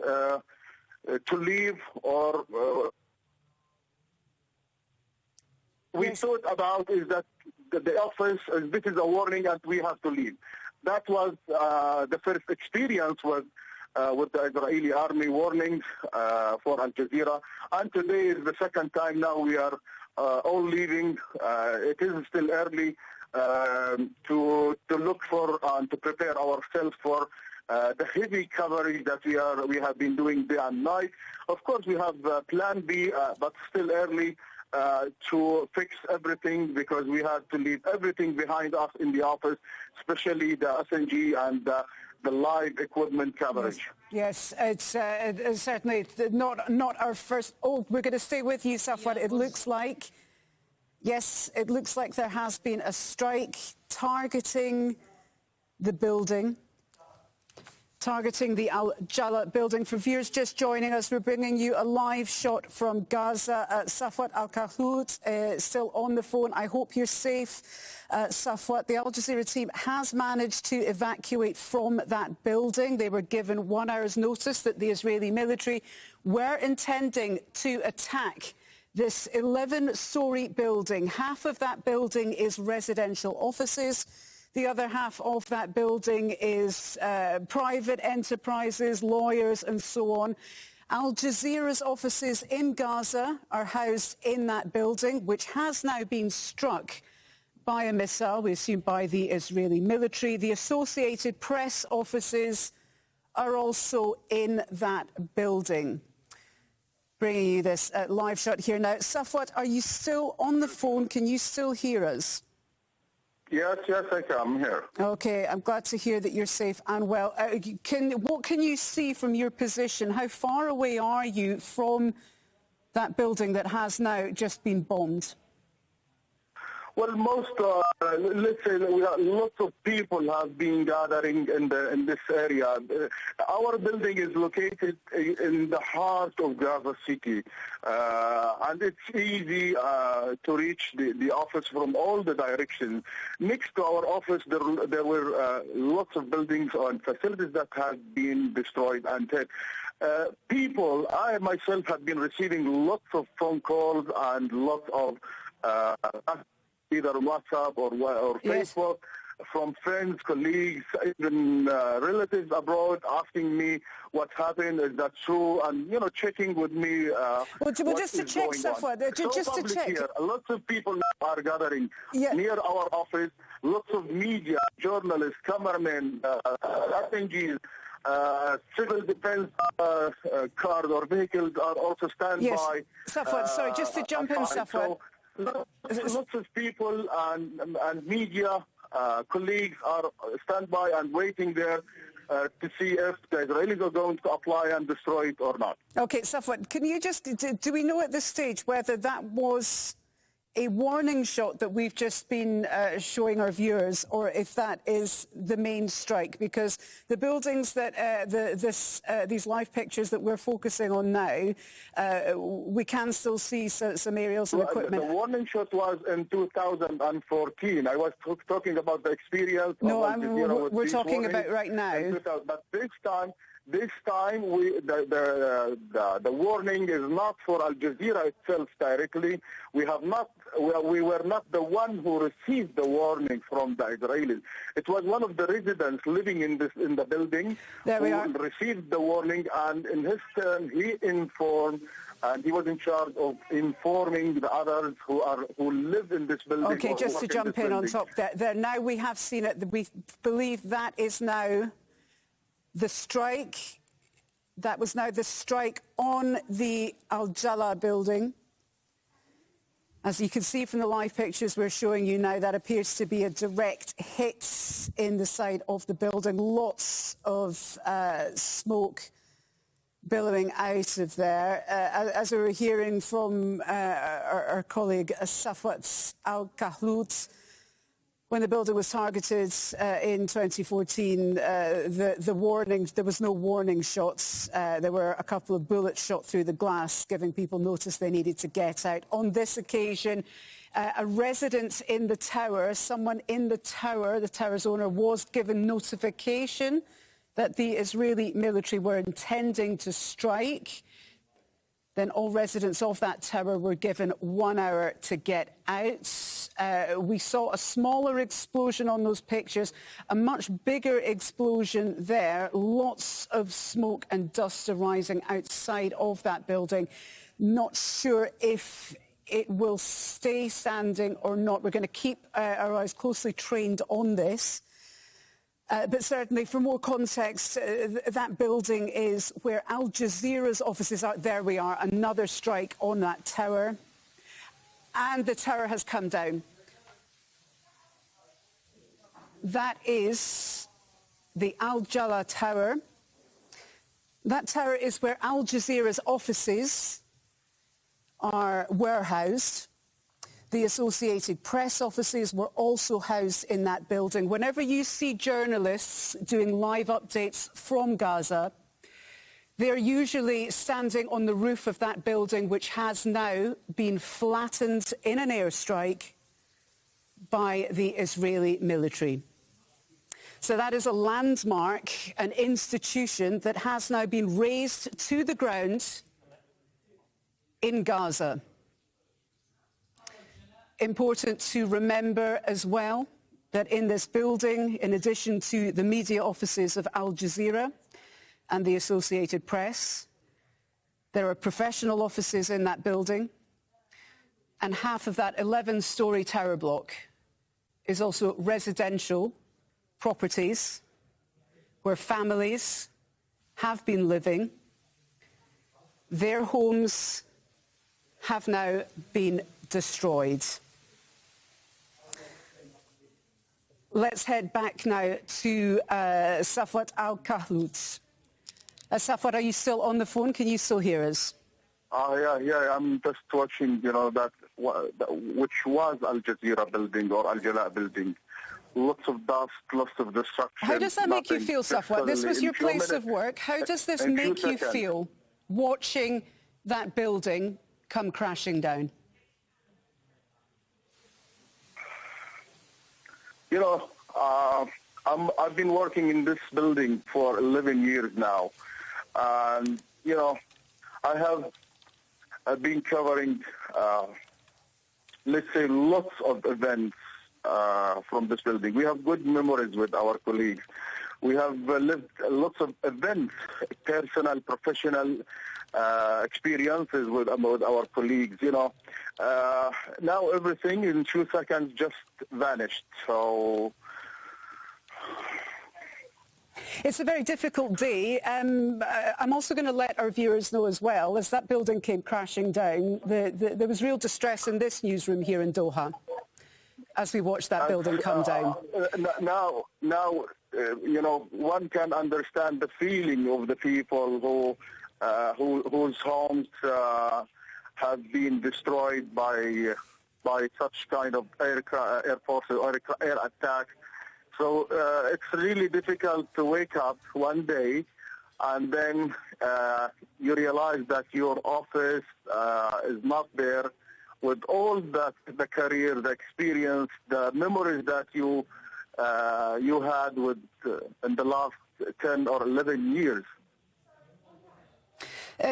to leave or we thought about is that the office, this is a warning and we have to leave. That was the first experience with the Israeli army warnings for Al Jazeera. And today is the second time now we are all leaving. It is still early to look for and to prepare ourselves for the heavy coverage that we have been doing day and night. Of course, we have Plan B, but still early to fix everything because we had to leave everything behind us in the office, especially the SNG and the live equipment coverage. Yes, it's certainly not our first. Oh, we're going to stay with you, Safwat. It looks like, yes, it looks like there has been a strike targeting the building. Targeting the Al Jalal building. For viewers just joining us, we're bringing you a live shot from Gaza. Safwat Al-KAHLOUT still on the phone. I hope you're safe, Safwat. The Al Jazeera team has managed to evacuate from that building. They were given 1 hour's notice that the Israeli military were intending to attack this 11-storey building. Half of that building is residential offices. The other half of that building is private enterprises, lawyers and so on. Al Jazeera's offices in Gaza are housed in that building, which has now been struck by a missile, we assume by the Israeli military. The Associated Press offices are also in that building. Bringing you this live shot here now. Safwat, are you still on the phone? Can you still hear us? Yes, I can. I'm here. Okay, I'm glad to hear that you're safe and well. What can you see from your position? How far away are you from that building that has now just been bombed? Well, let's say that lots of people have been gathering in this area. Our building is located in the heart of Gaza City, and it's easy to reach the office from all the directions. Next to our office, there were lots of buildings and facilities that had been destroyed and hit. People, I myself have been receiving lots of phone calls and lots of either WhatsApp or Facebook, from friends, colleagues, even relatives abroad asking me what happened, is that true, and, checking with me just to check, Safwat, just to check. Here, lots of people are gathering near our office, lots of media, journalists, cameramen, SNGs, civil defense cars or vehicles are also standby. Safwat, sorry, just to jump in, Safwat. Lots of people and media colleagues are standby and waiting there to see if the Israelis are going to apply and destroy it or not. Okay, Safwat, can you do we know at this stage whether that was a warning shot that we've just been showing our viewers, or if that is the main strike? Because the buildings that these live pictures that we're focusing on now, we can still see some aerials and equipment. The warning shot was in 2014. I was talking about the experience. No, we're talking about right now. But this time, the warning is not for Al Jazeera itself directly. We were not the one who received the warning from the Israelis. It was one of the residents living in the building who received the warning, and in his turn, he informed. And he was in charge of informing the others who live in this building. Okay, just to jump in on top there. Now we have seen it. We believe that is now the strike. That was now the strike on the Al Jalal building. As you can see from the live pictures we're showing you now, that appears to be a direct hit in the side of the building. Lots of smoke billowing out of there. As we were hearing from our colleague Safwat Al-KAHLOUT, when the building was targeted in 2014, there was no warning shots. There were a couple of bullets shot through the glass, giving people notice they needed to get out. On this occasion, a resident in the tower, someone in the tower's owner, was given notification that the Israeli military were intending to strike, then all residents of that tower were given 1 hour to get out. We saw a smaller explosion on those pictures, a much bigger explosion there, lots of smoke and dust arising outside of that building. Not sure if it will stay standing or not. We're going to keep our eyes closely trained on this. But certainly, for more context, that building is where Al Jazeera's offices are. There we are, another strike on that tower. And the tower has come down. That is the Al Jala Tower. That tower is where Al Jazeera's offices were housed. The Associated Press offices were also housed in that building. Whenever you see journalists doing live updates from Gaza, they're usually standing on the roof of that building, which has now been flattened in an airstrike by the Israeli military. So that is a landmark, an institution that has now been razed to the ground in Gaza. Important to remember as well that in this building, in addition to the media offices of Al Jazeera and the Associated Press, there are professional offices in that building, and half of that 11-storey tower block is also residential properties where families have been living. Their homes have now been destroyed. Let's head back now to SAFWAT al-KAHLOUT. SAFWAT, are you still on the phone? Can you still hear us? Yeah, I'm just watching, that which was Al Jazeera building or Al Jala building. Lots of dust, lots of destruction. How does that make you feel, SAFWat? This was your place of work. How does this make you feel, watching that building come crashing down? I've been working in this building for 11 years now. And, I have been covering, let's say, lots of events from this building. We have good memories with our colleagues. We have lived lots of events, personal, professional experiences with our colleagues. Now everything in 2 seconds just vanished. So it's a very difficult day. I'm also going to let our viewers know as well, as that building came crashing down, there was real distress in this newsroom here in Doha as we watched that building come down. Now, one can understand the feeling of the people whose homes have been destroyed by such kind of air forces or air attack. So it's really difficult to wake up one day and then you realize that your office is not there with all that, the career, the experience, the memories that you had with in the last 10 or 11 years.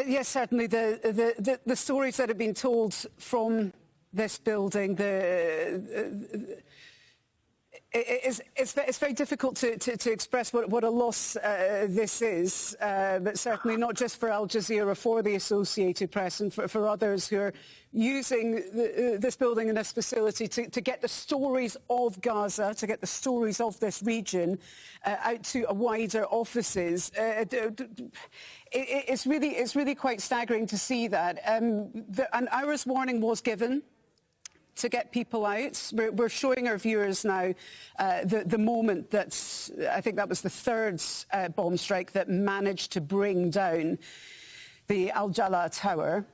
Yes, certainly. The stories that have been told from this building, it's very difficult to express what a loss this is, but certainly not just for Al Jazeera, for the Associated Press and for others who are using this building and this facility to get the stories of Gaza, to get the stories of this region out to a wider offices. It's really quite staggering to see that. An hour's warning was given to get people out. We're showing our viewers now the moment that, I think that was the third bomb strike that managed to bring down the Al Jala Tower.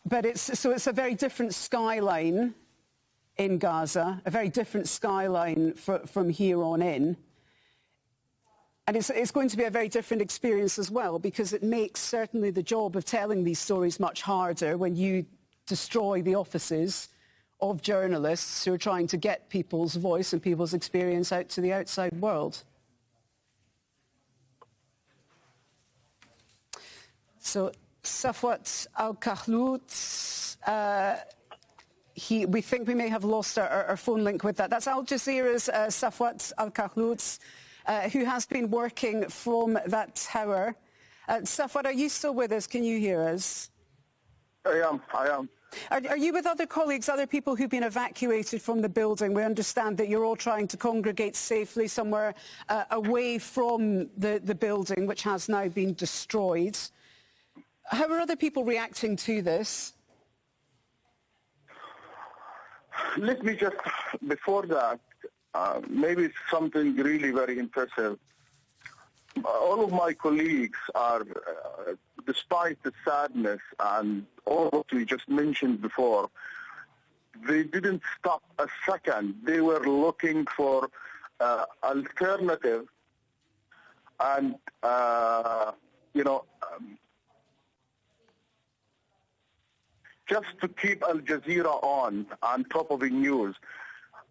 But it's a very different skyline in Gaza, a very different skyline from here on in. And it's going to be a very different experience as well, because it makes certainly the job of telling these stories much harder when you destroy the offices of journalists who are trying to get people's voice and people's experience out to the outside world. So SAFWAT Al-KAHLOUT, we think we may have lost our phone link with that. That's Al Jazeera's SAFWAT Al-KAHLOUT, who has been working from that tower. SAFWAT, are you still with us? Can you hear us? I am. Are you with other colleagues, other people who've been evacuated from the building? We understand that you're all trying to congregate safely somewhere away from the building, which has now been destroyed. How are other people reacting to this? Let me just, before that, maybe it's something really very impressive. All of my colleagues are, despite the sadness and all what we just mentioned before, they didn't stop a second. They were looking for alternative and, just to keep Al Jazeera on top of the news.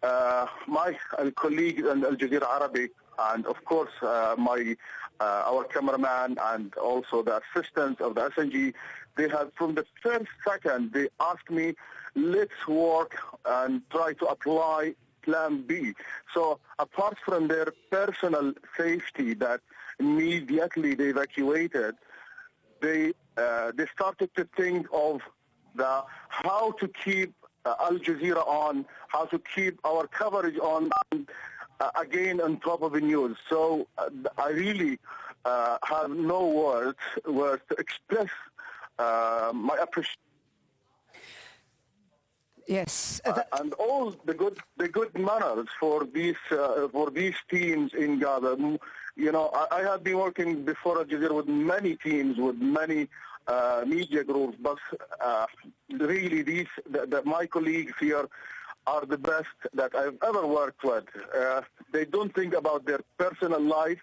My colleague in Al Jazeera Arabic, and of course our cameraman and also the assistants of the SNG, they have, from the first second, they asked me, let's work and try to apply Plan B. So apart from their personal safety that immediately they evacuated, they started to think of how to keep Al Jazeera on, how to keep our coverage on, again on top of the news. So I really have no words to express my appreciation. Yes, and all the good manners for these teams in Gaza. You know, I have been working before Al Jazeera with many teams, with many media groups, but really my colleagues here are the best that I've ever worked with. They don't think about their personal life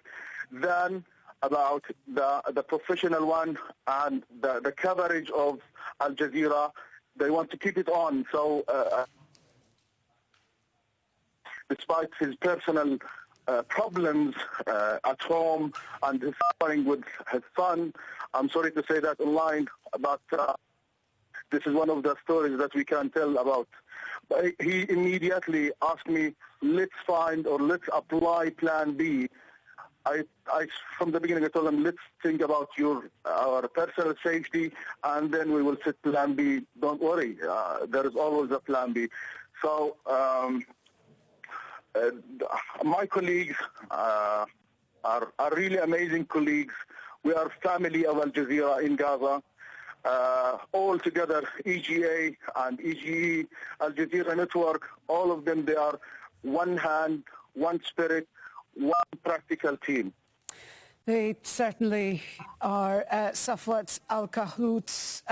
than about the professional one and the coverage of Al Jazeera. They want to keep it on. So despite his personal problems at home and his suffering with his son, I'm sorry to say that online, but this is one of the stories that we can tell about. But he immediately asked me, let's apply Plan B. I from the beginning I told him, let's think about our personal safety, and then we will set Plan B. Don't worry, there is always a Plan B. So my colleagues are really amazing colleagues. We are family of Al Jazeera in Gaza. All together, EGA and EGE, Al Jazeera Network, all of them, they are one hand, one spirit, one practical team. They certainly are. SAFWAT Al-KAHLOUT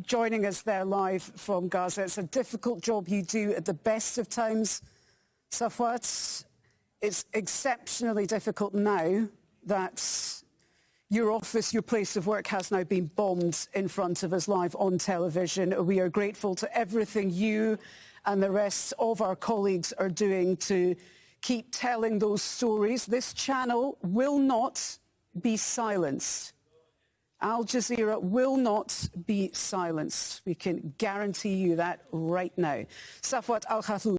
joining us there live from Gaza. It's a difficult job you do at the best of times, SAFWAT. It's exceptionally difficult now that your office, your place of work has now been bombed in front of us live on television. We are grateful to everything you and the rest of our colleagues are doing to keep telling those stories. This channel will not be silenced. Al Jazeera will not be silenced. We can guarantee you that right now. SAFWAT Al-KAHLOUT.